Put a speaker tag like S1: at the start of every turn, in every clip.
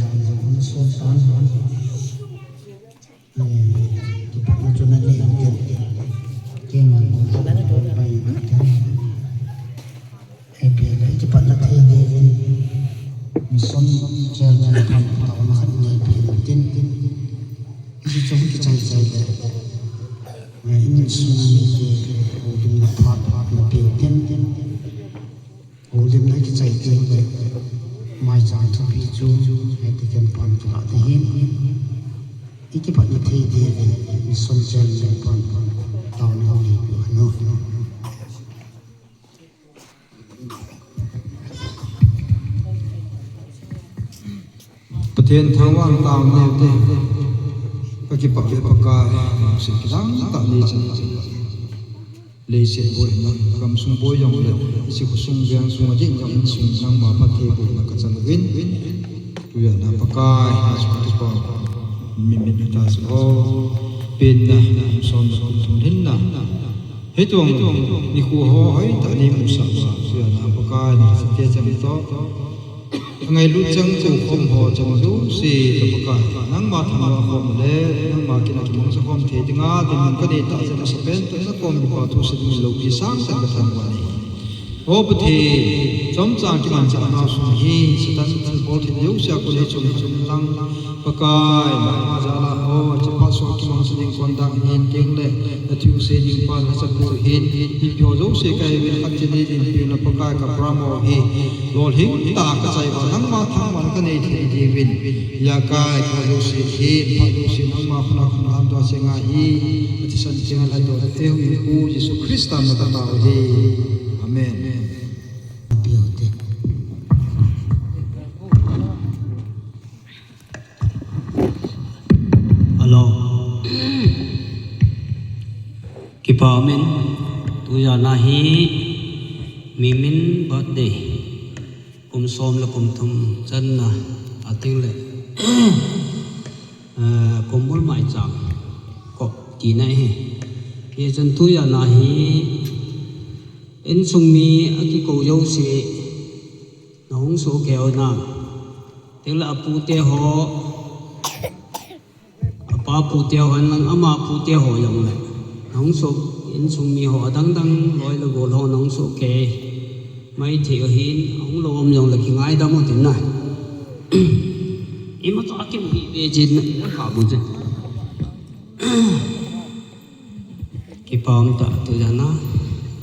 S1: rằng rằng số tán thì bạn cho nên lên cái mà nó bay hay bây giờ thì bạn đã thấy đi mình sống treo lên thầm tàu nó hẳn này bây giờ tin cái trong cái trái trái đấy mà in xuống cái hồ đun phát là biểu tiên hồ đun này cái trái trái đấy mai chẳng thu phí chú hay thì cần pan cho lại thì hiếm ít cái bạn như thế thì mình sống treo lên pan tàu nó đi biểu nó
S2: ประเทศทางว่างตามแนวเต้ก็คิดปักเรือปากกาสิ่งที่ตั้งตาเลยจังเลยเสียบอยนักคำสุ่มบอยยังเลยสิ่งสุ่มเบียงสุ่มจริงยังสุ่มนั่งมาพัดเทบุนักกันจังวินตัวอย่างนักปากกาสุดที่ปอมิตาสุโอเป็นนะสอนสุดทิ้งนะให้ตัวนี่คู่หัวให้ตานี้มุสาวาตัวอย่างนักปากกาสเตจมิโตngày lúc chẳng cũng không họ chẳngรู้สิแต่ประกาศนั่งมาทำมาความเล่นั่งมากินกินสักความเทติงาแต่มันก็ได้ตัดจะมาสเปนตัวสักความมีความทุกข์สิ่งมีโลกีสร้างสรรค์ทันวันนี้โอ้ประเทศจอมจางที่มันจะน่าสนใจสถานที่บริเวณยุคคนที่ชมตั้งประกายมาจากละโอ้จะพัสดุที่มันแสดงความดังเห็นเก่งเลยและที่อุเสดิงปานสักตัวเห็นที่พิโยกเสกายเป็นขัดเจดีย์ที่นับประกายกับพระโมหีโลหิตตากระจายมาทั้งมาทั้งวันก็ในที่ดีวินยากายพระโยเสหินพระโยเสนั่งมาพนักน้ำตัวเสงาฮีปฏิสันติงอะไรตัวเอวอิคูยิสุคริสต์มาตตาฮีอาเมน
S3: Kipamin tuya nahi mimin birthday kum som la kum thum chan na ating le kum bol mai chang ko ti nai he ye chan tuya nahi en sung mi aki ko yo si nong so keo na te la pu te ho apa pu te ho an lang ama pu te ho yong le nong so in sung mi ho dang dang loi la go lo nong so ke mai thi hin ong lom yong la ki ngai da mo tin na ima to akim hi be jin na ka bu je ki pam ta tu jana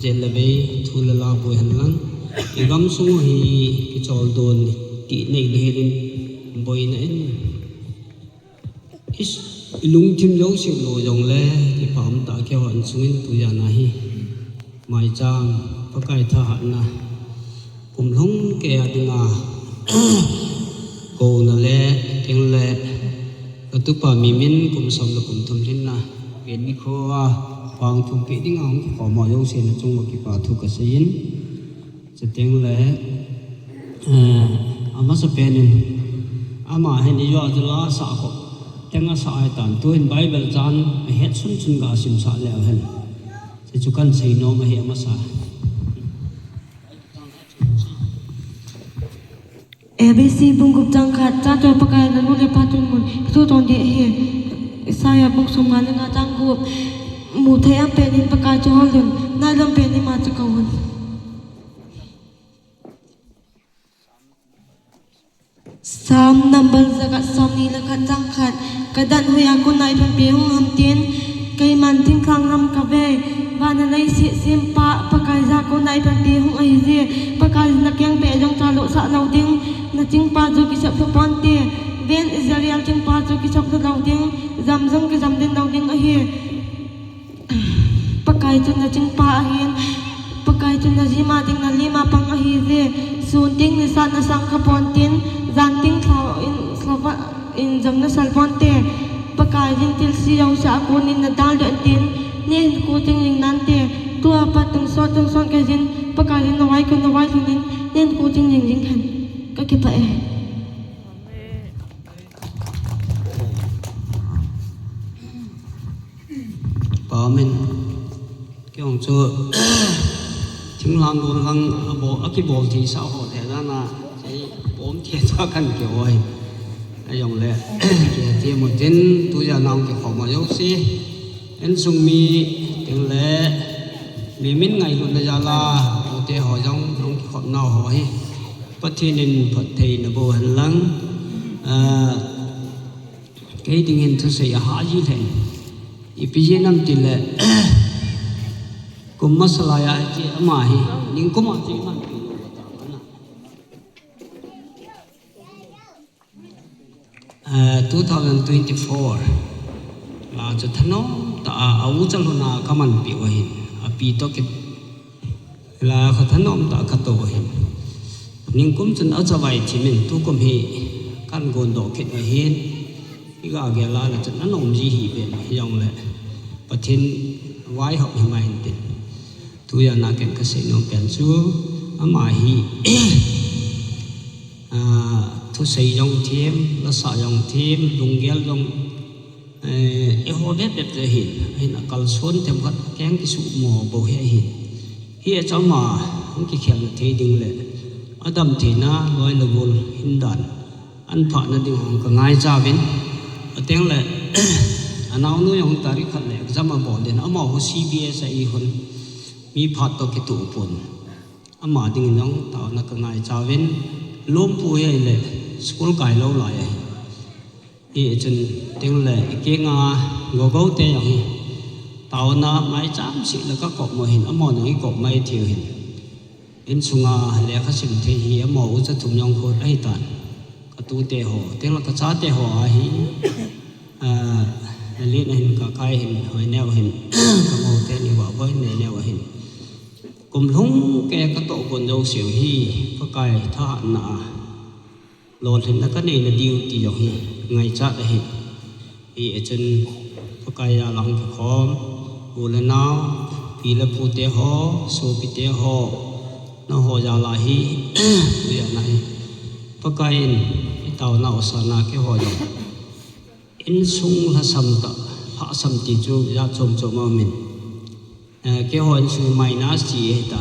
S3: jel la be thu la la bu han lang ki gam sung hi ki chol don ki nei le hin boi na en is lung chim dấu siêu lộ dòng lẽ thì phạm ta kêu hận xuống tu già này mai trang có cái thà hận na cùng lung kẻ đi ngà cô na lẽ tiếng lẽ cái tu pa mi min cùng sống là cùng thầm lên na viện mi khô hoàng thùng kỹ đi ngang có mọi dấu xin trong một cái pa thu cái xin sẽ tiếng lẽ ama sa penin ama hen đi do la sa ko tenga sa ai tan tu in bible chan a het sun sun ga sim sa le hen se chu kan sei no ma he ma sa
S4: ABC bungup tang khat cha to pakai na nu le patun mun tu ton de he saya buk sum nga na tang gu mu the am pe nin pakai cho hol den na lam pe ni ma cha kawun Sam number zakat som ni la khat tang khat kadan hoya ko nai pan pe hong ham tien kai man ting khang ram ka ve wa na lai si sim pa pakai za ko nai pan pe hong ai je pakai na kyang pe jong cha lo sa lo ding na ching pa jo ki sap pon te ven israel ching pa jo ki sap lo ding zam zam ki zam din lo ding a he pakai chu na ching pa a hin pakai chu na ji ma ding na lima pang a hi je sun ting ni sa na sang ka pon tin zan ting thao in slava in jam na sal pon te pakai jin til si yaw sa ko ni na dal de tin ne ko ting ling nan te tu apa tung son ka jin pakai jin na wai tin ne ko ting ling ling han ka ki pa e
S3: pa men kyong chu thing lang don lang bo aki bol thi sa ho the na na sei bom the cha kan ke oi ayong le ti mo tin tu ya nong ki khom ma yo si en sung mi ting le mi min ngai lu na ya la tu te ho jong nong ki khom nao ho hi patinin pathei na bo han lang cái tình hình thực sự hả gì thế, bây năm thì là cũng masala ya chỉ mà hi, nhưng cũng mà chỉ mà 2024 là cho thân nó ta áo chân luôn là các mình biểu hiện, bị to cái là các thân nó ta cắt tổ hiện, nhưng cũng chân ở trong vậy thì mình tu cũng hi, căn gồm độ kết ở hiện cái gà là chân nó nồng gì hi về dòng lại, và thiên vái học hiện mà hiện tiền, tu ya na cái sự nông bền chú, mà hi thu xây dòng thêm, là xả dòng thêm, dùng ghé dòng, hồ bếp bếp rồi hiện, hay là cào xuân thêm các kén cái sụ mỏ bầu hệ hiện cho mà cái khéo là thấy đừng lệ, ở đầm thì na gọi là gồm hình đàn, ăn phận là đừng hàng cả ngày ra bên, ở tiếng lệ, anh nào nuôi ông ta đi khát lệ, ra mà bỏ đến ở mỏ CBS ấy hơn, mi phật to cái tủ bồn, ở mỏ đừng nhong tạo là cả ngày ra bên lốm pui hay lệ school cài lâu lại thì chân tiếng lệ cái ngà gò gấu têอย่างtàu na máy chạm xịt là các cột mồi hình ở mòn những cột mây thiểu hình in sung lệ các sinh thế hi ở mỏ rất thùng nhong khôi ấy tàn các tu tê hồ tiếng là các cha tê hồ hi liên hình cả cái hình hồi neo hình các màu tê như bảo với neo hình cùng lúng cái các tổ quần dâu xỉu hi có cái thọ nà lột hình là cái này là điều thì dọc hi ngày chát hi thì ở trên có cái lòng khó u lên nào vì là phụ tế ho số bị tế ho nó ho ra lại hi bây giờ này có cái tàu nào sana cái ho rồi in sung là sầm ta hạ sầm thì chú ra chôm mà mình cái hồn sự mày ná gì hết ta,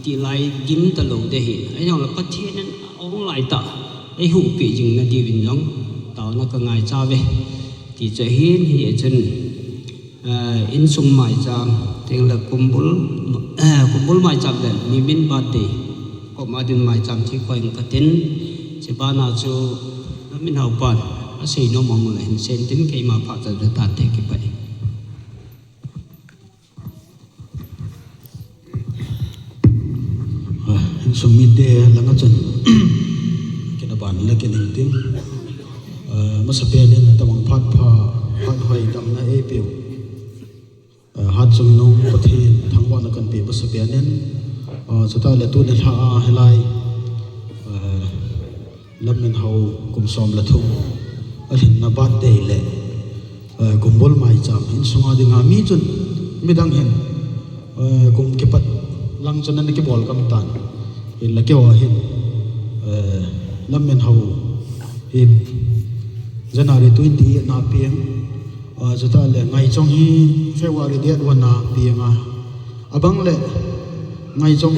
S3: ít lại dính ta lâu để hiện, ấy nhau là bắt thiên nên ông lại ta, ấy hụt bị dừng là đi bình giống, tao nó có ngày cha về, thì sẽ hiện chân in sung mày chạm, tiếng là kumpul mày chạm đến, mi bin bát đi, có mà đến mày chạm thì quanh cái tên, chỉ ba nào cho nó mình học bàn, nó sẽ nó mong là hình sen tính cái mà phát ra được tàn thế cái vậy.
S1: sung mi de langa chan kena ban la ken ing tim ma sa pe den tawang phat hoi dam na e pe hat chung no pathin thangwa na kan pe ma sa pe nen chata le tu de ha helai lam men hau kum som la thu alhin na bat de le kumbol mai cham hin sunga dinga mi chun midang hen kum ke pat lang chun an ke bol kam tan in la kêu hin lâm men hậu in January 20 na piang cho ta le ngày trong hi February date one na piang abang le ngày trong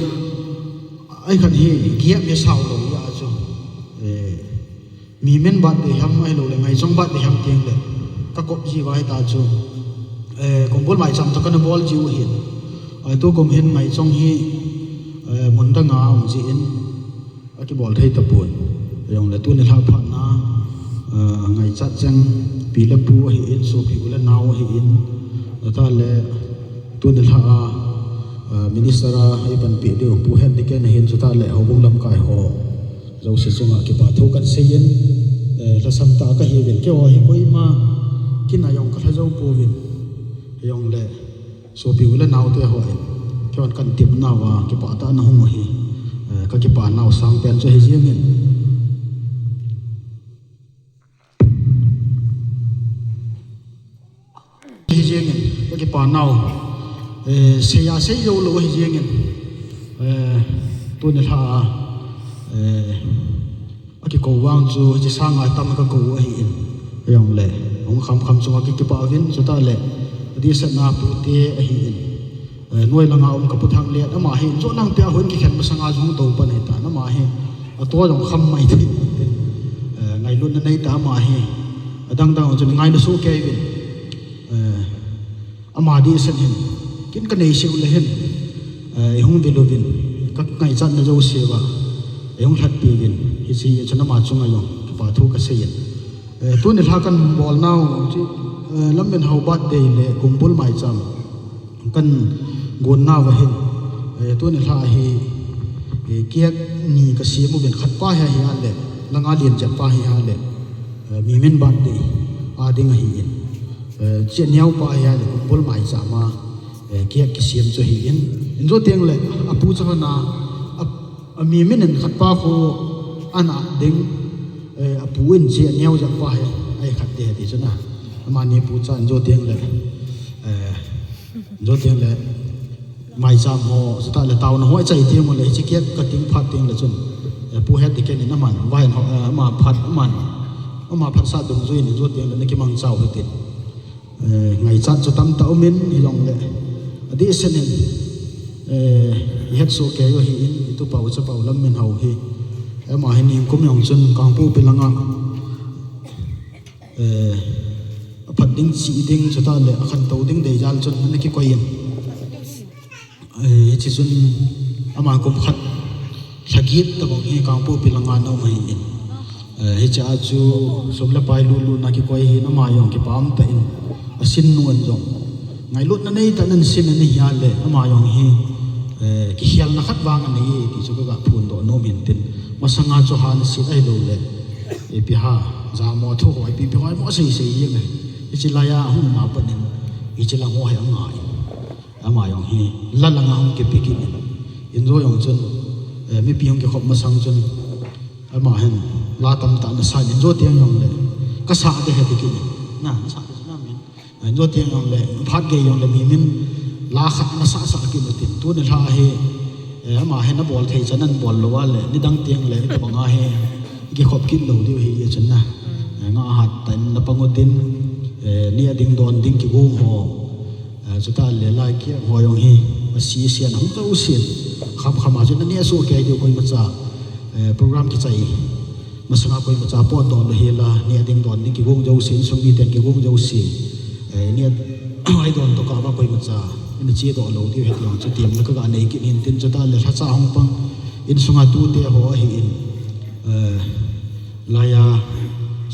S1: ai khăn hi kia me sao lo ya cho mi men bat de ham ai lo le ngày trong bat de ham tiang le ka kop ji vai ta cho kom bol mai cham to kan bol jiu hin ai to kom hin ngày trong hi muốn đăng áo gì in cái bol thấy tập buồn rồi là tôi nên học phản na ngày chát chăng bị là bu hay in số bị là nào hay in ta là tôi nên học minister hay ban bị điều bu hết đi cái này hiện ta lại học bung lâm cài họ rồi sử dụng cái bảo thâu căn xây in là sam ta cái hiện cái họ hiện coi mà cái này dùng cái dấu bu viên dùng là số bị là nào tôi hỏi cái con cần tiệm nào cái bảo ta nó không hay cái bảo nào sang bên cho hay riêng mình hay riêng mình cái bảo nào xây dâu lỗ hay riêng mình tôi nên là cái cầu vang cho cái sang ngày tâm cái cầu ấy dùng lệ ông khăm cho cái bảo viên cho ta lệ đi sẽ na phụ tê ấy nuôi là ngao ông kaput hang liệt, ama hin chỗ năng tia huấn cái khen masang aju tàu pan hết ta, ama hin, tua dòng khăm mày thì ngày luôn na nei ta ma hi adang dang chun ngai na su ke vin ama di sen hin kin ka nei seu le hin hung vilovin các ngày chăn na dâu xe và hung thật pi vin hi si chana ma chung ayo pa thu ka seyin tu ni tha kan bol now chi lam ben how bad day le kumpul mai cham kan gon na wa hin tu ni tha hi kiak ni ka si mu ben khat pa ha hi ale langa lian ja pa hi ale mi men bad day a ding hi in chen nhau pa hi ale kumpul mai chama kiak ki siam cho hi in zo teng le apu cha na mi men en khat pa ko ana ding apu in che nhau ja pa hi ai khat de ti chana ma ni pu cha zo teng le mai jam ho sta le taw na hoi chai ti mo le chi kiat ka ting phat ting le chun pu het ti ken na man vai ho ma phat man ma phat sa dum zui ni zo teng le na ki mang chau he ti ngai chat cho tam taw min hi long le adi senin het so ke yo hi in tu pau cha pau lam min ho hi ma hi ning kum yong chun kang pu pilanga phat ding chi ding cho ta le khan taw ding de jal chun na ki ko yin chi chun ama kum khat thagit ta bong hi kang pu pilanga no mai in he cha chu somla pai lu na ki koi hi na ma yong ki pam ta in asin nuan jong ngai lut na nei ta nan sin na hi ya le ama yong hi ki hial na khat wang ani ti chu ga phun do no min tin masanga chu han si ai lo le e pi ha za mo thu hoi pi hoi mo sei sei ye ngai chi la ya hu ma pa nin i chi la ho hai ngai ama yong hi la la nga hum ke pi ki in ro yong chun mi pi hong ke khop ma sang chun ama hen la tam ta na sa in ro tiang yong le ka sa de he ki na sa na min in ro tiang yong le phat ge yong le mi min la khat na sa sa ki no tin tu ne tha he ama hen na bol thei chanan bol lo wa le ni dang tiang le ka banga he ki khop kin lo di he ye chun na nga hat tan na pangotin ni ading don ding ki go ho chuta le lai ki ho yong hi si sian hong to sian kham khama chu na ni so ke di koi ma cha program ki chai masanga koi ma cha po don le he la ni ading don ding ki go jo sin song bi ten ki go jo si ni ai don to ka ba koi ma cha in chi do lo di he yong chu tiam na ka nei ki hin tin chuta le tha cha hong pang in sunga tu te ho hi in la ya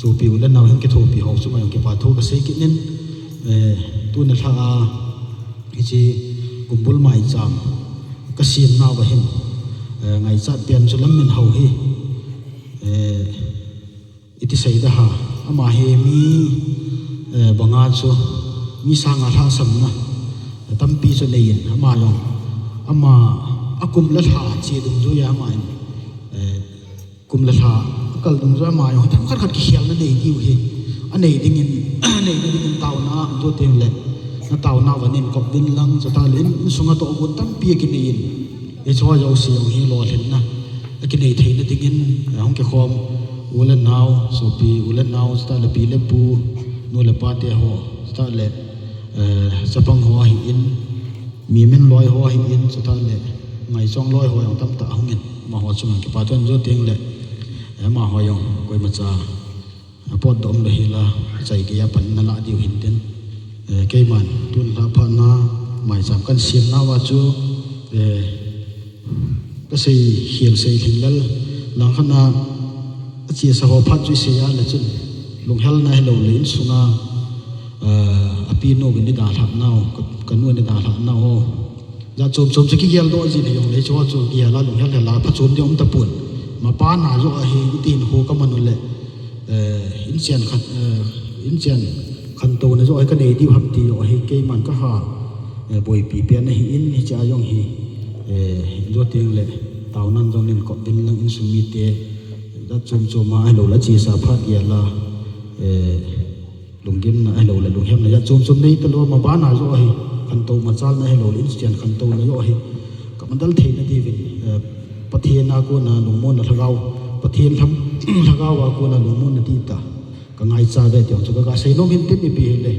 S1: so pi u la naw hin ke tho pi ho chu ma yong ke pa tho ka sei ki nin tu na tha chi kumbul mai cham ka sim naw ba hin ngai chat pian chu lam min ho hi iti sei da ha ama he mi banga chu mi sanga tha sam na tam pi chu lein ama yong ama akum la tha chi dum ju ya ma kum la tha kal dum ju ma yong tham khat khat ki khial na nei diu hi anei ding in nei ding in taw na do teng le na taw na wa nin kop bin lang cha ta len sunga to gun tam pi ki nei e chwa yo si yong hi lo hen na ki nei thei na ding in hong ke khom ulan naw so pi ulan naw sta le pi le pu no le pa te ho sta le sapang ho hi in mi men loi ho hi in cha ta le ngai chong loi ho yong tam ta hong in ma ho chung ki pa ton jo teng le ma ho yong koi ma cha pot dom le hi la chai ki ya pan na la diu hin ten ke man tun la pha na mai sam kan sim na wa chu ka sei hiel sei thilal lang khana chi sa ho phat chu se ya le chun lung hel na hello lin sunga api no bin da thak naw kan nu ni da thak naw ho ja chom chom chi ki gel do ji ne yong le cho chu ki la lung hel la pha chom de om ta pun ma pa na zo a hi tin ho ka man le in chian khan to na zo ai ka nei di hap ti o hi ke man ka ha boi pi pe na hi in hi cha yong hi zo teng le taw nan jong nin ko bin lang in sumi te da chom chom ma ai lo la chi sa phat ya la lungim na ai lo la lung hem na ya chom chom nei ta lo ma ba na zo hi khan to ma chal na ai lo in chian khan to na yo hi ka man dal the na di vin pathe na ko na lung mon na thagau pathen tham thagau wa ko na lung mon na ti ta ka ngai cha de tiang chu ka sei no min tin ni pi le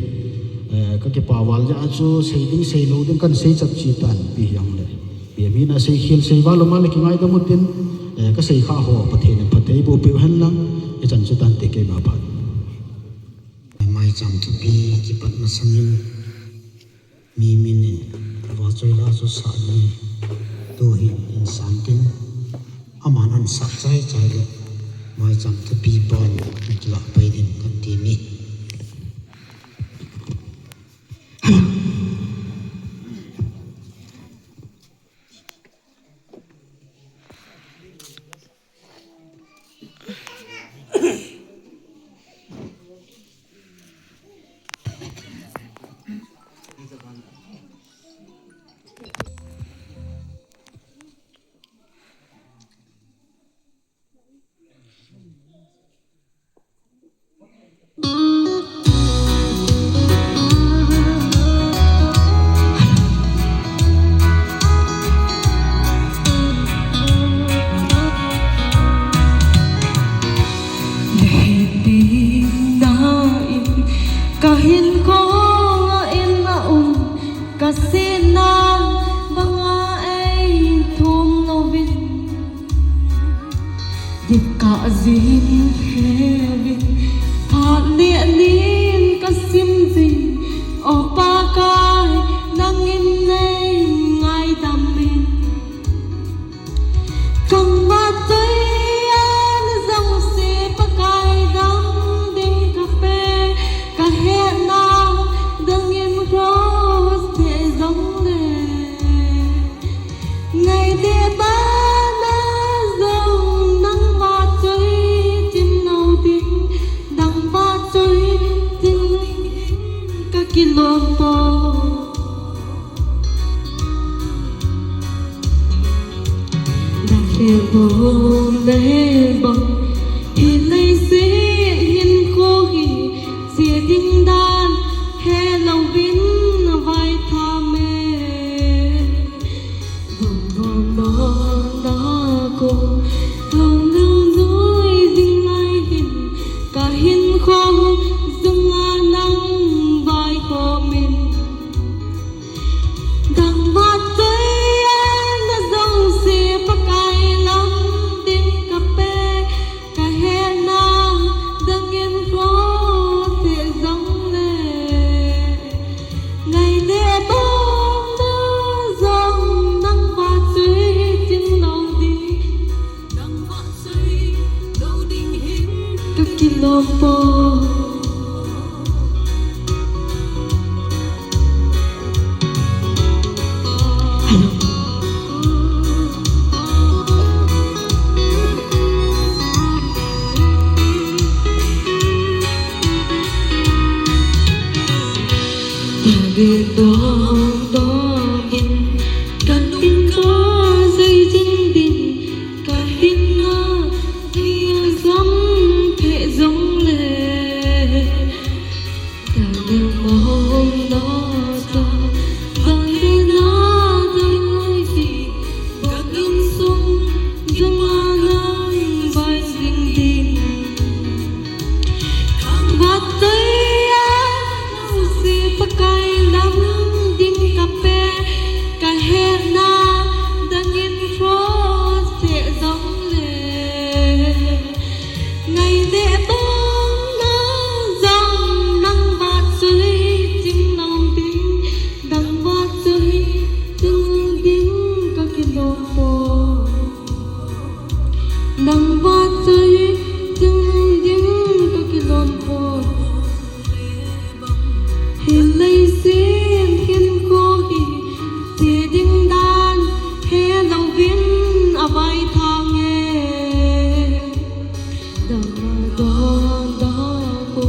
S1: ka ke pa wal ja chu sei ding sei lo ding kan sei chap chi tan pi yang le pi mi na sei khil sei wa lo ma le ki ngai da mu tin cái xây khá hồ bát thế này bát thế bộ biểu hành lắm cái chân số tan tê cái mà phát mai chăm thu bi cái bát mà sangin mi min và chơi la số sa ni tu hi insan tin aman an sak chai chai le mai chăm thu bi bon la pai din kan ti mi
S4: kahin ko nga inaon kasi na mga ay tumlawin di ka azin heaven palianin kasimzin o pakay nanginay ngay damin kang matay an dòng si pakay dam ding kape kahit na dangin rose để giống lệ ngày đi ba na dòng nắng ba chơi tim nào tiếng đằng ba chơi tim các kilo để vô lê bồng thì lấy xí hiên khô hì xìa đinh đan hè lòng vin vai tha mê vòng vòng đó cô vòng lưu núi dinh lai hình cả hiên khô dung a nắng vai khô mình đằng vạt tới na dòng xìa bắc ai lắm đinh cà phê cả hè na đằng yên rô thể giống lệ ngày lễ bóng đó dòng nắng vạt dưới tiếng đầu đi nắng vạt dưới đầu đình hình các kilo việc đó in cần in có dây dinh đình cả hin na thì dám thể giống lệ cả điều mong đó ta vang lên na đời nói gì và in sung dâng la nang vai dinh đình và tới pakai lam ding kape kahit na dangin rose sẽ giống lệ ngày lễ bóng na dòng nắng vạt dưới chim lòng tiếng đằng vạt dưới từng tiếng các kilo đằng vạt dưới từng tiếng các kilo hiền lấy xin hiền cô hi xìa đinh đan hè lòng viên à vai thang nghe đó cô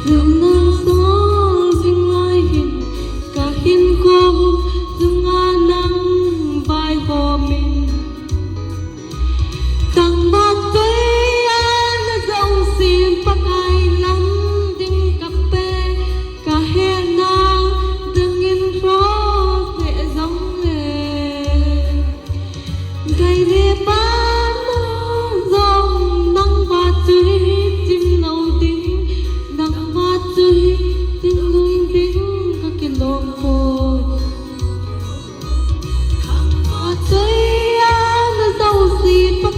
S4: dừng nắng gió dừng lai hiền cả hiền cô dừng a nắng vai hồ mình tặng bát cây an dòng xin bắc ai lắm đinh cà phê cả hè na dangin rose thể giống lệ ngày lễ ba na dòng nắng vạt dưới chim nâu tiếng nắng vạt dưới tiếng lung tiếng các kilo vạt dưới na dòng si bắc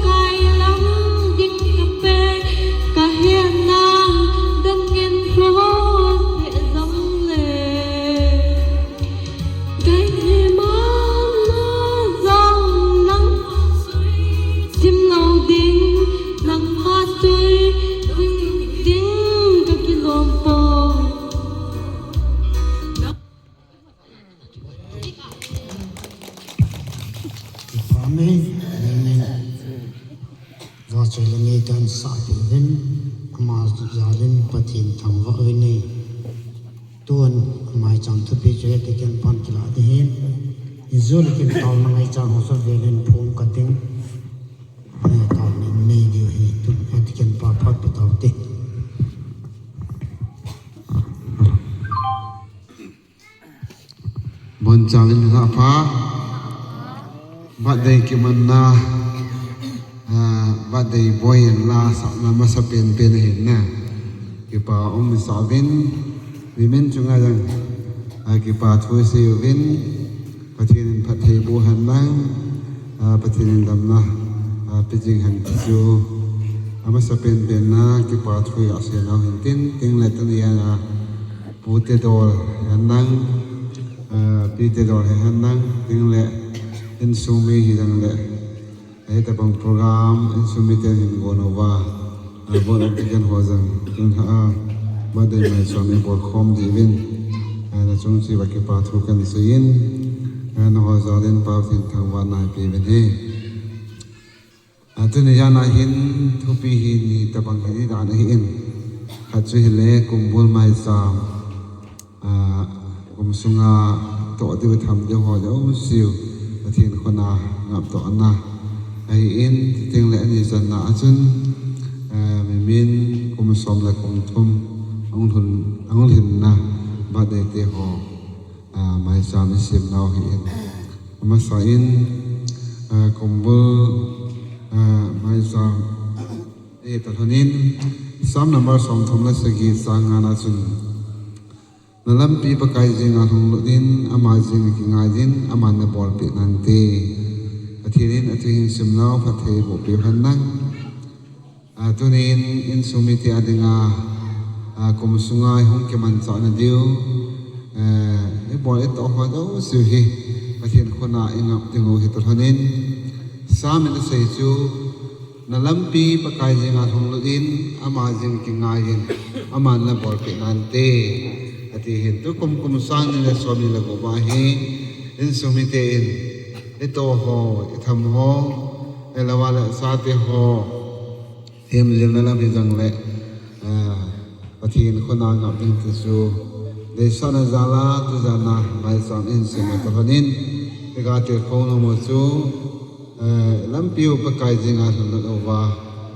S1: Pame nên và chơi là nghe tan sa bị vin mà gia đình bắt thiên thằng vợ ơi này tuần mai chẳng thu bị chơi thì cần pan kila đi hen rồi cái tàu nó ngay chẳng hồ sơ về lên phong cái tiếng tàu này điều hi tụi thì cần pa phát bị tàu đi
S5: bon chalin ha pha badai ki manna badai boy la sa na masa pen pen hin na ki pa sa vin vimen chunga jang ki pa thui se vin pathin pathei bu han nang pathin dam na pijing han chu amasa pen pen na ki pa thui ase na hin tin ting le tan ya na pu te dol han nang pi te dol han nang ting le in sumi hi dang le ai ta bang program in sumi te hin go no wa bon application ho jang kun ha ba dai mai sami por khom di vin na chung chi ba ki pa thu kan sein na ho za den pa thin thang wa na pe ben he tu ne ya na hin thu pi hi ni ta bang hi da na hi in ha chu hi le kum bol mai sam kum sunga to ti tham de ho jo siu thiên khona ngap to na ai in ting le ani san na chun min kum som la kum thum ong hin na ba de te ho mai sa mi sim nau hi in ma sa in kum bu mai sa e ta thonin sam number som thum la sagi sang na chun nalam pi pakai jing a hong din ama jing ki nga din ama na bol pi nan te athinin athin simnau phathe bo pi han nang atunin in sumiti adinga kum sungai hong ke man cha na diu e bol e to ho do su hi athin khona ingap tingo hi to hanin sam in sei chu nalam pi pakai jing a hong din ama jing ki nga din ama na bol pi nan te ati hin tu kum sang ni le so ni le go ba hi in sumite in ito ho itham ho elawala sa te ho em lim na lam jang le pathin khona ngap ding tu su de sana zala tu zana mai sam in sim ta hanin te ga te kho no mo chu lam piu pa kai jinga thun no wa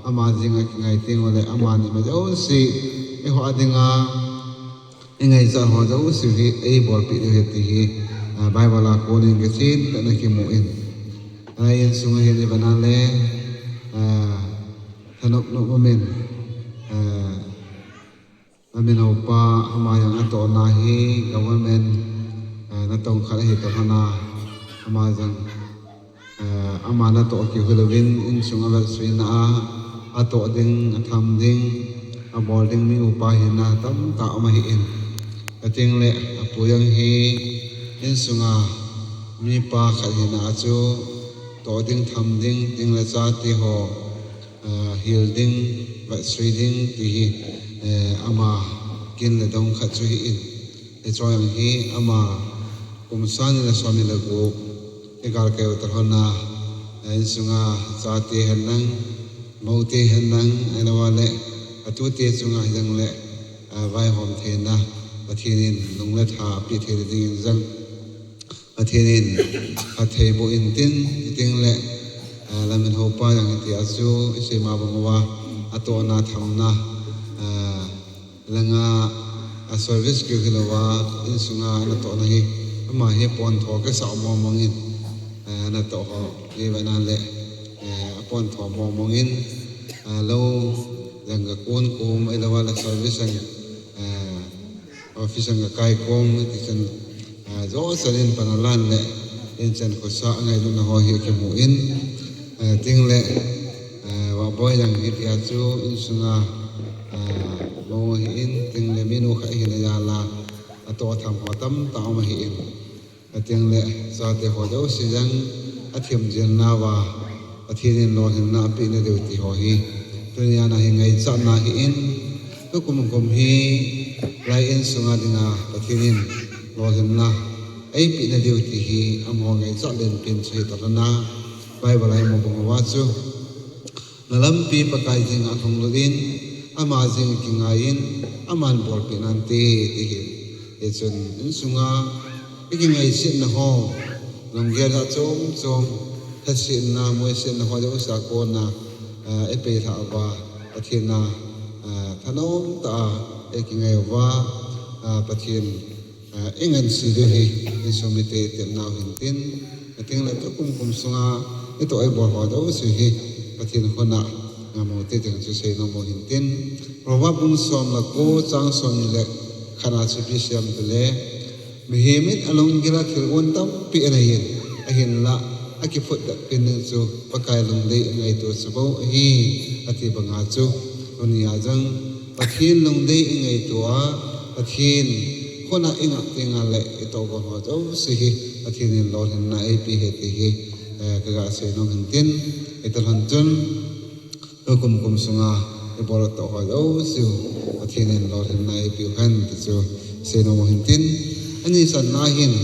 S5: ama jinga ki ngai ting ole ama ni ma jo si e ho adinga ingai sa ho jau si hi ei bol pi he ti hi bible la ko ni ke sin na ki mo in ai en sunga he ni banale thanok no men amin opa ama yang ato na hi government na tong khal hi to hana ama jang ama na to ki hulwin in sunga la suina ato ding tham ding a boarding mi upa hi na tam ta ma hi in ating le apuyang hi in sunga mi pa kha hi na chu to ding tham ding ting la cha ti ho hil ding va sri ding ti hi ama kin le dong kha chu hi in e choyang hi ama kum san la swami la go e gar ke utar hona in sunga cha ti han nang mau ti han nang ana wale atu te chunga jang le vai hom the na pathinin lungla tha pi the ding jang pathinin athei bo in tin ting le lamin ho pa yang ti asu se ma ba wa ato na tham na langa a service ke hilawa in sunga na to na hi ma he pon tho ke sa mo mongin na to ho ye ba na le pon tho mo mongin lo yang ga kon kom ai lawa la service ang office ang kai kom ti chen zo sarin panalan le in chen ko sa ngai lu na ho hi ke mu in ting le wa boy yang hi ti chu in sunga mo hi in ting le minu kha hi na ya la ato tham ho tam ta ma hi in ting le sa te ho do si jang athiam jin na wa athirin lo hin na pi na de ti ho hi tunya na hi ngai cha na hi in to kum hi lai in sunga dinga pathinin lo hin na ai pi na de ti hi am ho ngai cha len pin chhe ta na Bible ai mo bong wa chu lalam pi pakai jing athong lodin ama jing kingain aman bol pinante ti e chun sunga ikingai sin na ho longger ha chom thasin na moi sin na ho jo sa ko na e pe tha wa athina thanom ta ekingai wa pathin engan si de hi isomite tem na hintin ating la to kum sunga ito ai bor ho do si hi pathin hona ngamo te teng chu sei no mo hintin rowa bung som la ko chang som ni le khana chu pi siam le mihimit along gira thilgon tam pi anayin ahin la aki phut da pin chu pakai long dei ngai to sabo hi ati banga chu unia jang pathin long dei ngai to a pathin khona inga tinga le ito go ho jo si hi pathin lo hin na ai pi he ti hi ka ga se no hintin ital han chun kum sunga e bol to ho jo si pathin lo hin na ai pi han ti chu se no mo hintin ani san na hin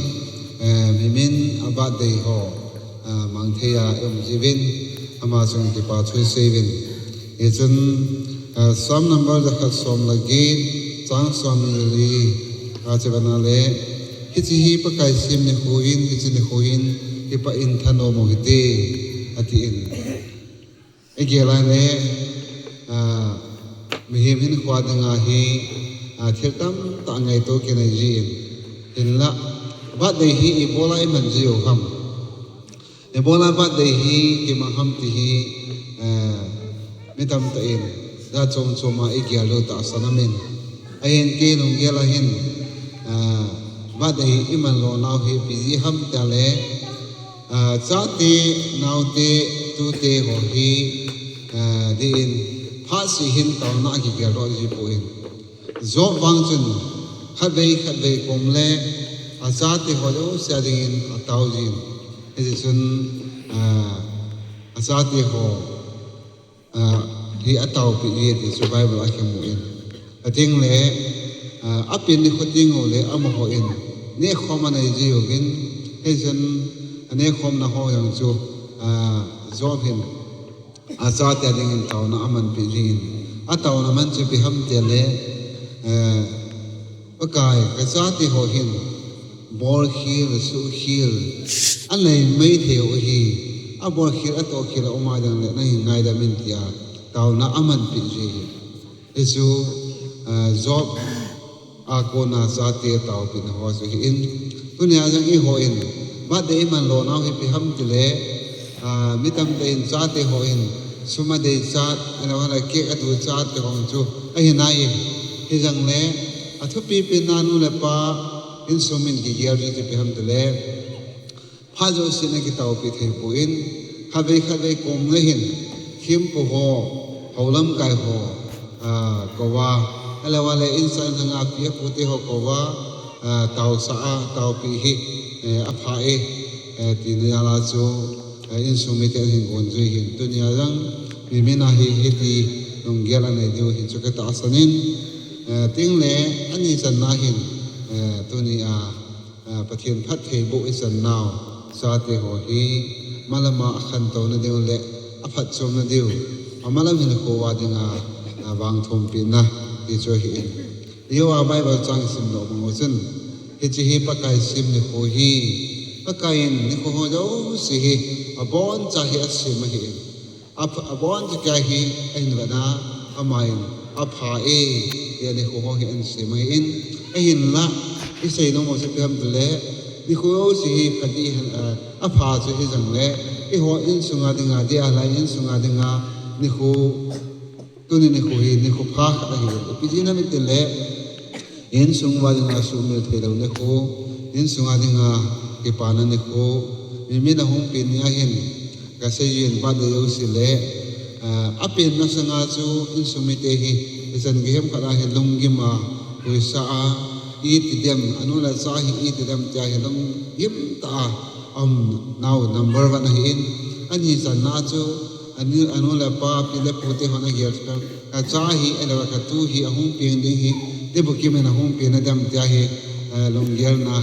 S5: mimin abad dei ho mangtheya jivin ama chung ti pa thui sevin e chun som number da khat som lagi chang som li a chebana le hichi hi pa kai sim ni huin hichi ni huin ti pa in thano mo hite ati in e gela le mihim hin khwa danga hi thirtam ta ngai to ke nai jin hinla bat dei hi ebola I man jiu ham ebola bat dei hi ki ma ham ti hi mitam ta in da chom choma I gyalo ta sanamin ayen ke nong gela hin bat dei iman lo naw hi bizi ham ta le cha te naw te tu te ho hi din pha si hin ta na ki gyalo ji po in zo wang chun khát về cùng lẽ azat thì họ đâu sẽ đình tàu gì thế thì azat thì họ thì tàu bị gì thì survival ai không in tiếng lẽ áp in thì họ tiếng họ lẽ âm họ in nè không anh ấy gì ogin thế nè không na họ yang chu job hin azat thì đình tàu na aman bị gì tàu na man chu bị ham tiền lẽ pakai kazati ho hin bor khil su khil anai mai theo hi a bor khil a to khil o ma dang le na ngai da min tia taw na aman pi ji esu job a ko na za te taw pin ho su hi in tunia jang I ho in ba de man lo na hi pi ham ti le mitam de in za te ho in suma de za ana wala ke atu za te hong chu a hi nai hi jang le athu pi nanu le pa insumin ki ger ji pe ham tele pha jo sine ki taw pi the pu in khave kom le hin khim pu ho holam kai ho ko wa ala wale insan nga pi pu te ho ko wa taw sa taw pi hi a pha ti ne ala chu insumi te hin gon ji hin tunia rang mi mina hi ti nong gela ne ju hin chu ka ta sanin tiếng lẽ anh ấy dần na hin tôi ni pathian phát thề bộ dần nào sa te ho hi malama khan to na deu le aphat chom na deu amalam hin ko wa dinga wang thom pin na ti cho hi in yo a bible chang sim no mo chen hi chi hi pakai sim ni ho hi pakai ni ko ho jo si hi abon cha hi asim hi abon cha hi ai na na amai apha yani ho ho hin se mai in ahin la isei no mo se pam le ni ko si khati han apha chu hi jang le I ho in sunga dinga dia la in sunga dinga ni ko tuni ni ko hi ni ko pha kha hi pi ji na mi te le in sungwa dinga su me the lo ne ko in sunga dinga ke pa na ni ko mi mi na hong pin ni a hin ka se yin ba de yo si le apin na sanga chu in sumite hi isan gem khara he lungima puisa I ti dem anula sa hi I ti dem cha he lung yim ta now number 1 hi in ani san na chu ani anula pa pi le puti hona ger ka cha hi ele ka tu hi ahum ping ding hi te buki me na hum pi na dem cha hi lung ger na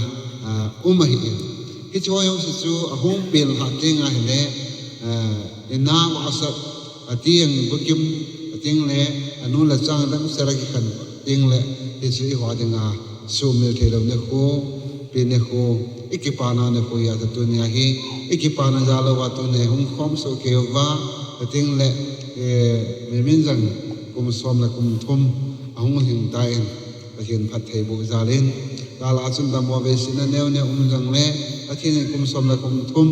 S5: hi hi chu yo su ahum pil ha tinga hi le ina ma asat atiang bukim ating le anu la chang dang saraki khan ting le isri hwa dinga sumil thelo ne ko pine ko ikipana ne ko ya tu ne hi ikipana jalo wa tu ne hum khom so ke wa ating le me min jang kum som la kum thum ahung hing tai pathian phat thei bu zalin dala chun da mo ve sin ne ne jang le pathian kum som la kum thum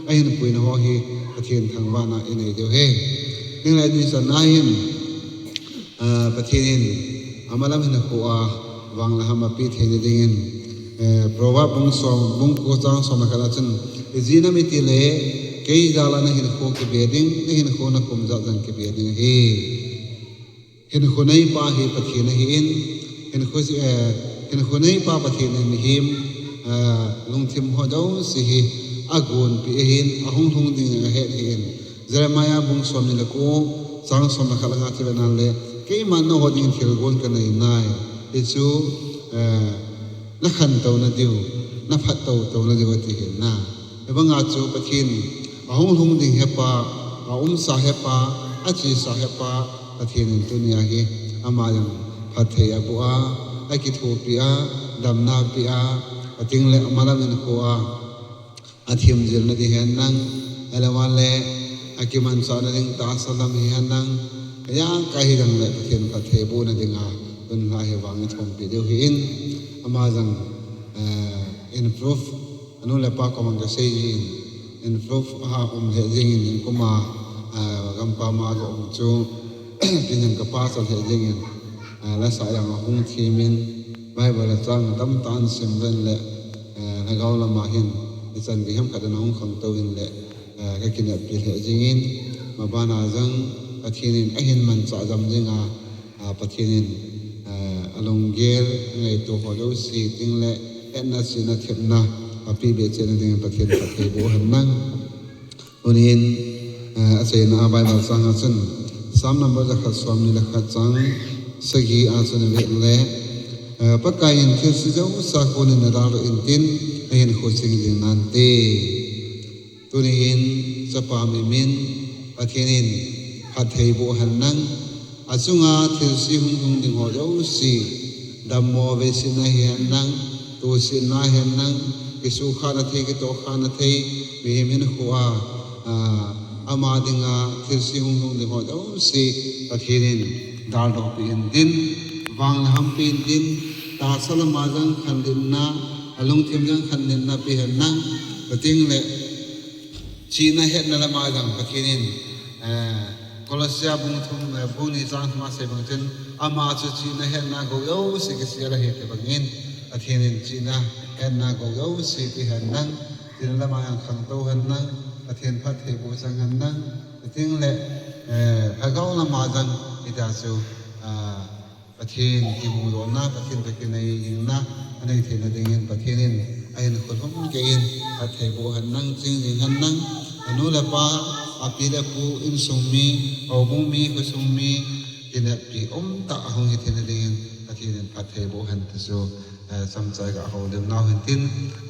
S5: ain puin ho hi pathian thang wa na inei deu he ning la ni san na hin pathian amalam hin ko a wang la hama pi thei ding in prowa bung som bung ko chang som na kala chun zina mi ti le kei dala na hin ko ke beding ne hin ko na kum za jang ke beding he hin ko nei pa hi pathian hi in hin ko nei pa pathian ni him lung thim ho do si hi agun pi hin ahung hung ding he hin Jeremiah bung som ni la ko chang som na kala nga ti na le kei man no ho ding thil gon ka nei nai ichu na khan tau na diu na phat tau na diu ti hin na ebanga chu pathin ahung hung ding he pa sa he pa achi sa he pa pathin tu nia hi ama yang phat thei abu a aki thu pi a dam na pi a ating le amalam in ko a athim jil na di hen nang alawan le aki man sa na ding ta salam hi hen nang ya ka hi dang le pathin phat thei bu na dinga tun la he wang thom pi deu hi in ama jang improve anu le pa ko man ka sei in improve ha he jing in kuma gam pa ma go chu pinang ka pa sa he jing in la sa yang hung thi min bible la chang tam tan sim ren le na gaw la ma hin chan bi ham ka da hung khang to in le ka kin pi he jing in ma ba na jang pathin in a hin man cha jam jinga pathin in along gel ngai to ho do si ting le enna sina thepna api be chen ding pathin pathe bo han nang unin ase na bible sang achun sam number za khat som ni la khat chang sagi achun ve le pakai in thil si jau sa ko ni na ro in tin ahin kho sing ding nan te tunin chapa mi min pathin in pathe bo han nang achunga thil si hung hung ding ho jo si dammo ve sin na hian nang tu sin na hian nang kisu khana the ki to khana the mi min khuwa ama dinga thil si hung hung ding ho jo si pathirin dal do pi in din wang ham pi in din ta salama jang khan din na alung thim jang khan din na pi han nang pating le chi na het na lama jang pathirin Kolossia bung thum buni chang ma se bang chen ama chu chi na hen na go yo si ke sia la he te bangin athinin chi na hen na go yo si pi han nang tin la ma yang khang to han nang athin phat he bu sang han nang ting le ha gaw la ma jang ita chu pathin ki mu ro na pathin pe ke nei ing na anei the na ding in pathinin ain khol hom ke in phat he bu han nang ching ding han nang anu la pa apila pu in sumi au bung mi ko sumi kina pi ta hong hi thena ding athin pathe bo han ta so sam chai ga ho dem naw hin tin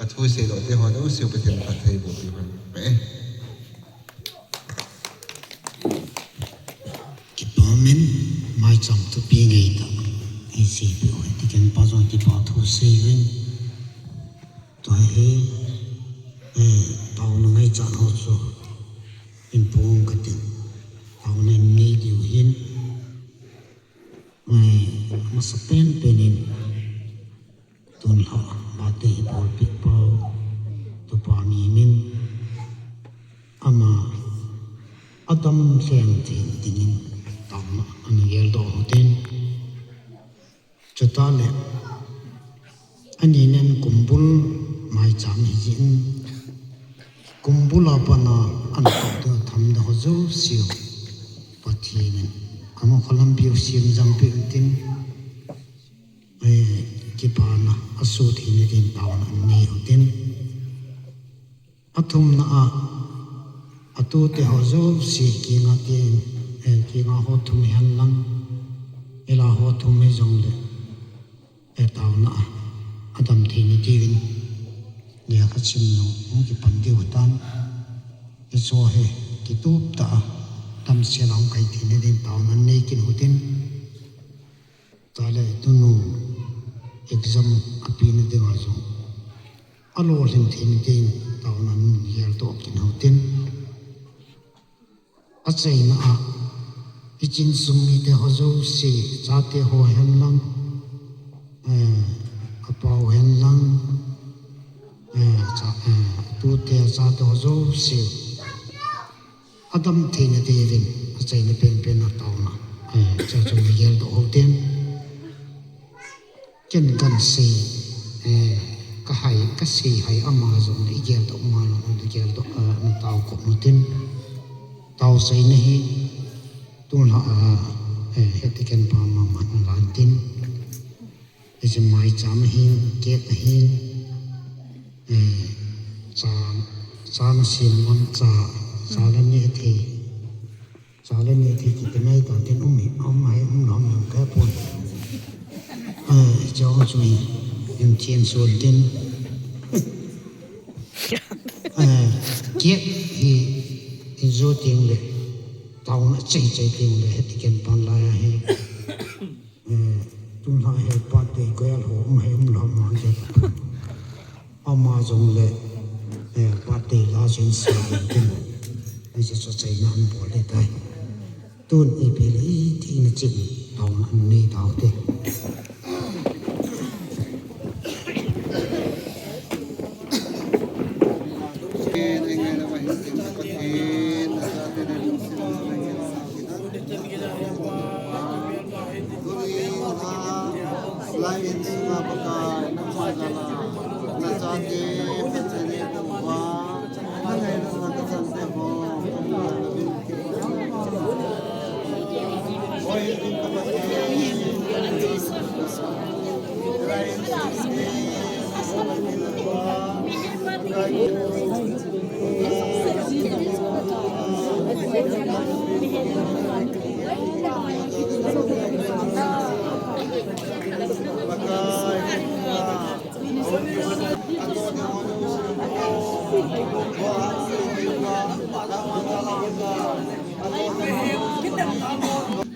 S5: athu se do te ho do siu pathen pathe bo pi han pe
S1: ki pamen mai cham tu pi ngai ta i si pi ho ti ken pa zon ti pa thu se yin to he pa no ngai cha ho so in pong ka tin au na nei diu hin ma sa pen penin tun ha ba te bol pi pa to pa mi min ama adam sen tin tin tam an yel do hoten chatale ani nen kumbul mai cham hi jin kumbula pana an to tham da zo siu pathin amo khalam bi sim jam pe tin ki pana asu thin din pawn an nei hoten athum na atu te ho zo si ki nga tin ki nga ho thum han lang ela ho thum me jong le taw na adam thin ti vin nia ka chim no ki pan di hutan so he kitub ta tam sialam kai thine din taun an nei kin hutin tale tunu exam apin de ngazo alo lim thin din taun an yer to kin hutin a chaina a ichin summi te hozo si chate ho hen lang apau hen lang tu te chate hozo si adam theina devin a chaina pen pen a tauna cha chu yer do hoten ken kan si ka si hai amazon le yer do ma no yer do na tau ko mutin tau sai nahi tun ha hetiken pa ma man lantin is mai cham hin ke hin cha na sim wan cha la ni thi ki nai ta tin hai nom ka pon cho chui em chen suon tin kiet hi zo ting le tao na chạy tiếng le hết cái pan la he tum la he pat de ko al ho mai lo ma je ama jong le pat de la sin sa tin ai je so chạy nan bo le tai tun i pi le ti na chin tao na ni tao te
S5: lain sunga pakai nama jala najate pachane tuwa nangai nama kasante ho oi din kapate lain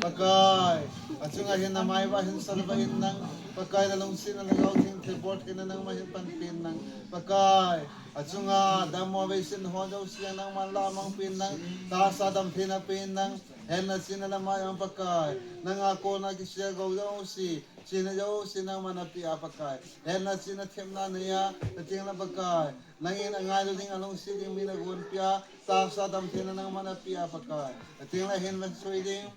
S5: pakai acunga hin na mai ba hin salba hin nang pakai na long sin na lagaw tin keyboard kina nang mahin panpin nang pakai acunga damo be sin ho jaw siya nang man lamang pin nang ta sa dam thina pin nang hen na sin na mai ang pakai nang ako na kisya gaw jaw si sina jaw sinang manapi apakai hen na sina them na niya ting na pakai nangin angai lo ding along si ding mina gon pia ta sa dam thina nang manapi apakai ting na hen man soiding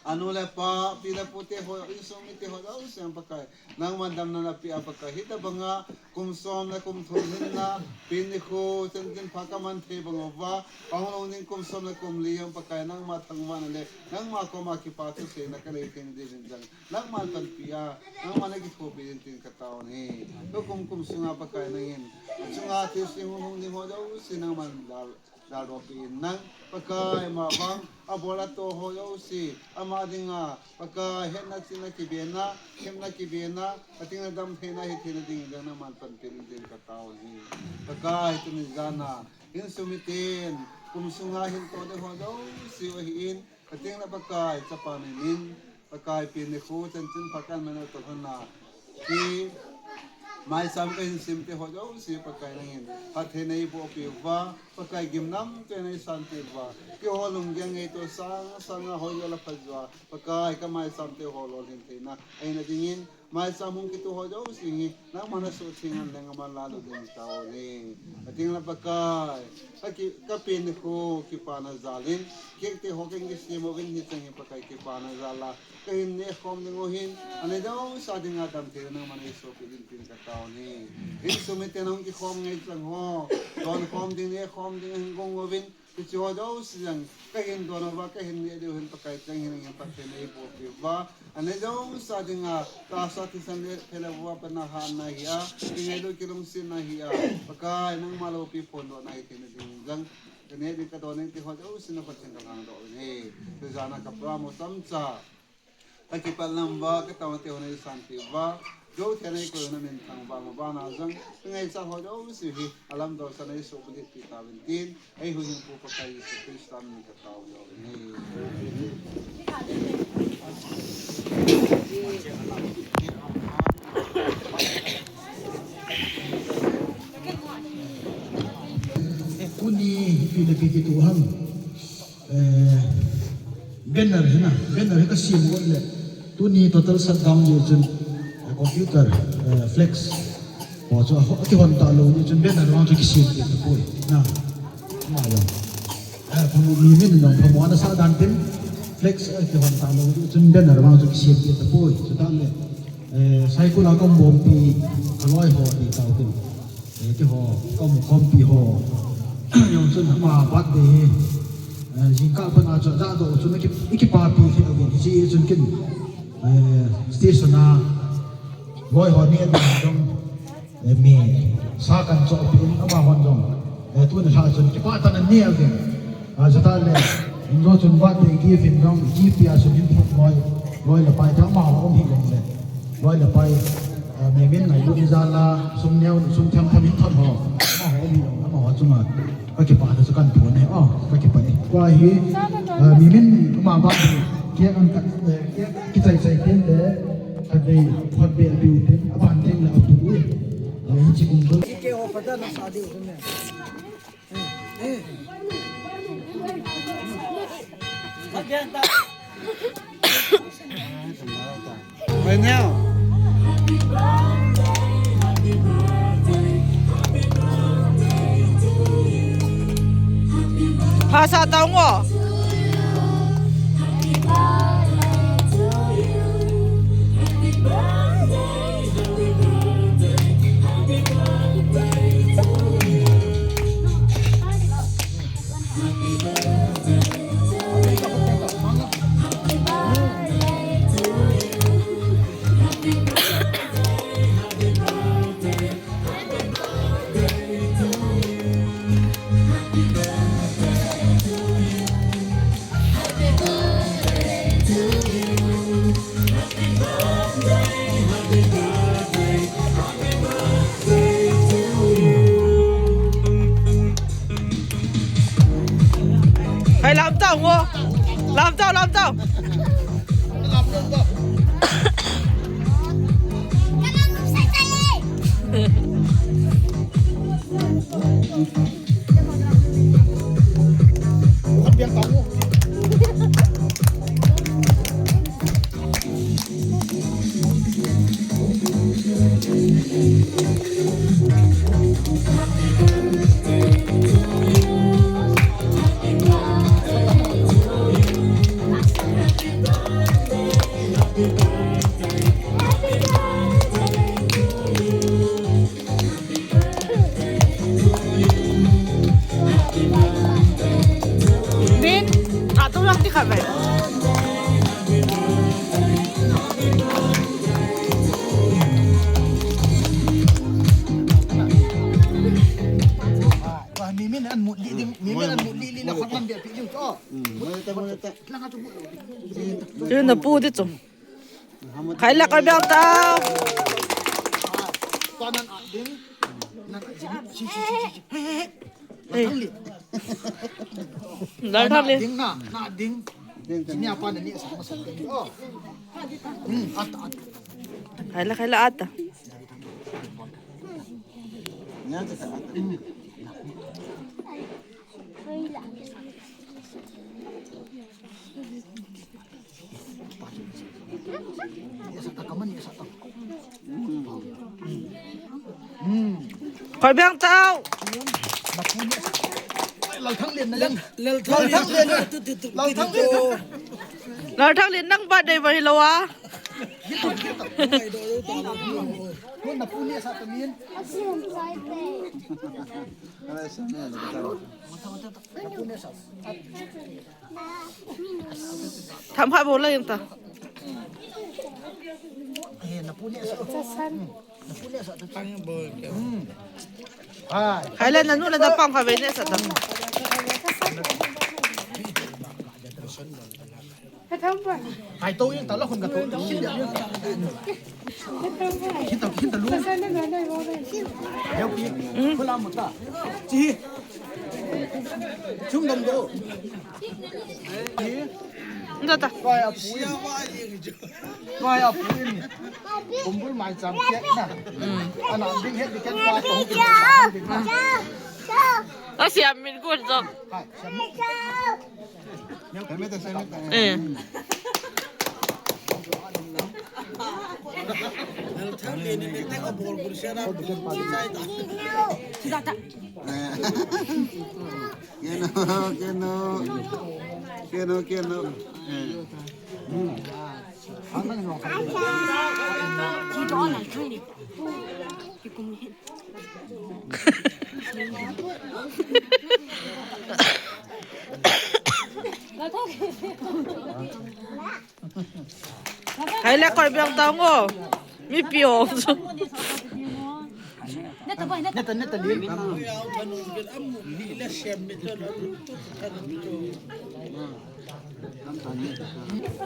S5: anu le pa pila puti ho isumiti ho daw siyang pakai nang mandam na napi apakai hita banga kum som na kum thulhin na pini ko tentin pakaman the bangova pangulong ning kum som na kum liyang pakai nang matang manale nang mako makipatu se na kaliting din jang nang malpan pia nang managi ko pidin tin katao ni to kum sunga pakai nangin sunga tising hung ni ho daw sinang mandal dalo pin nang pakai mabang abola to ho yo si amadinga pakai het na sina kibena hem na kibena atinga dam thena hi thena ding dang na man pan tin din ka tao ni pakai tu ni jana in sumitin kum sunga hin to de ho do si o hin atinga pakai chapani min pakai pin ni khu chen chen pakan mana to hana ki mai sam ka hin sim te ho jo si pakai nangin hathe nei bo pi wa pakai gimnam te nei san te wa ki ho lung gyang ei to sang ho yo la phajwa pakai ka mai sam te ho lo hin te na ai na dingin mai samung ki to ho jo si ngi na mana so singan nang ma la lo ding tao ni ating la pakai aki ka pin ko ki pa na zalin ki te ho keng ki si mo vin ni tang pakai ki pa na zala kahin ne khom ningo hin ane daw sa ding adam te na mana so pin pin ka tao ni in sumite nang ki khom ngai chang ho don khom ding ne khom ding gong ovin ki cho daw siang kahin don ba kahin ne de hin pakai chang hin ngi pa te nei po pi ba ane daw sa ding ta sa ti san ne phela wa pa na ha na hiya ngai do ki rum sin na hiya pakai nang malo pi pon do nai te ne ding jang ne di ka don ti ho daw sin na pa chen kang do ne te jana ka pra mo tam cha akipal namba ka tawte hone santi ba dấu thế này của nó mình thằng bà nào rằng ngày sau họ đâu sự gì alam đó sau này số bút đi ta bên tin ai hồi những phụ phải sự Kristan mình cái tàu rồi
S1: Kuni pinapiki Tuhan banner है ना banner है का symbol ले Tuni total shutdown ये जन computer flex और जो कि हम तालो ये जन banner वहाँ जो किसी के तो कोई ना मालूम हम मीमिन ना हम वाना सा दांतिम flex कि हम तालो ये जन banner वहाँ जो किसी के तो कोई जो ताले cycle आकम bombi अलॉय हो दी ताउतिम कि हो कम pi हो yung sun ma bat de jingka pa na cha do sun ki pa pi khi again ji sun kin station na roi ho ni da dong me sa kan cho pi ama hon dong tu na sa sun ki pa ta na ni again a ja ta le ro sun bat de gi fin dong ji pi a sun hin roi la pai ta ma ho hi dong le roi la pai me men nai lu za la sum neo sum tham tham hin thon ho ma ho hi dong ma ho chung ma các cái bạn sẽ cần thuần này, các cái bạn qua hi mình mà bạn kia ăn cái chạy tiền để cái này phát biểu biểu tiền bạn tiền là tụi ấy chỉ cùng với cái họ phát ra sao điều này
S5: vậy nhau
S6: Hasa tao ngo. Hay làm tao ngo. Làm tao. Din, ato lang ti kami.
S1: mimin an mut li la khot lam dia pi ju cho lang ha chu
S6: Chứ nó pu đi chung. Khai lạc ở bên tao.
S1: toàn an ding nan chi
S6: Lỡ thằng đi.
S1: ding na ding ni apa ni sama sama at
S6: Khai lạc ata. Khỏi bên tao.
S1: Lal thang liền
S6: Lỡ thằng liền năng bắt đây vậy lâu à.
S1: Mun na punya sa tamin.
S6: Thăm hai bố lên ta.
S1: Na punya sa. Na punya sa tamin.
S6: Khai lên là nút là ta phong khỏi về nè sợ ta.
S1: ถ่ายโต๊ะยังแต่ละคนกับโต๊ะคิดเยอะคิดแต่รู้เดี๋ยวพี่เวลาหมดอ่ะจีชุ่มดมดู
S6: 됐다.
S1: Coi à phụ in cũng với mày chạm chết nè anh làm đi hết đi cái qua tổng
S6: 다시 안 밀고 있어.
S5: cái mấy ta xem
S6: 예.
S5: Keno.
S6: 갈래 걸병 따온 거. 미삐 없어.
S1: nét đi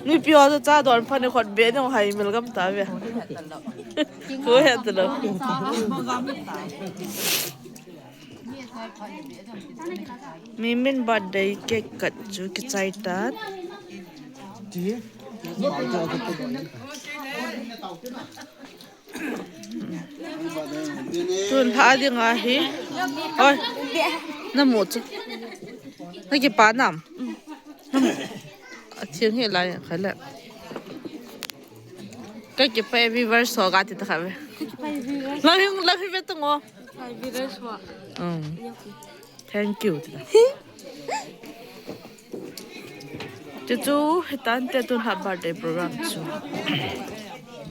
S6: 미삐 와서 짜도 안 파네 건 매너 하이밀 감 따왜. 그거 해야 되나? 미민 birthday cake cut chu ki chai tat.
S1: chị
S6: Tun ha di nga hi. Oi. Na mo chu. Na ki pa nam. A thiang he lai khala. Ka ki pa viewers so ga ti ta khawe. La hi ve tu ngo. Thank you. Chu chu hitan te tun ha birthday program chu.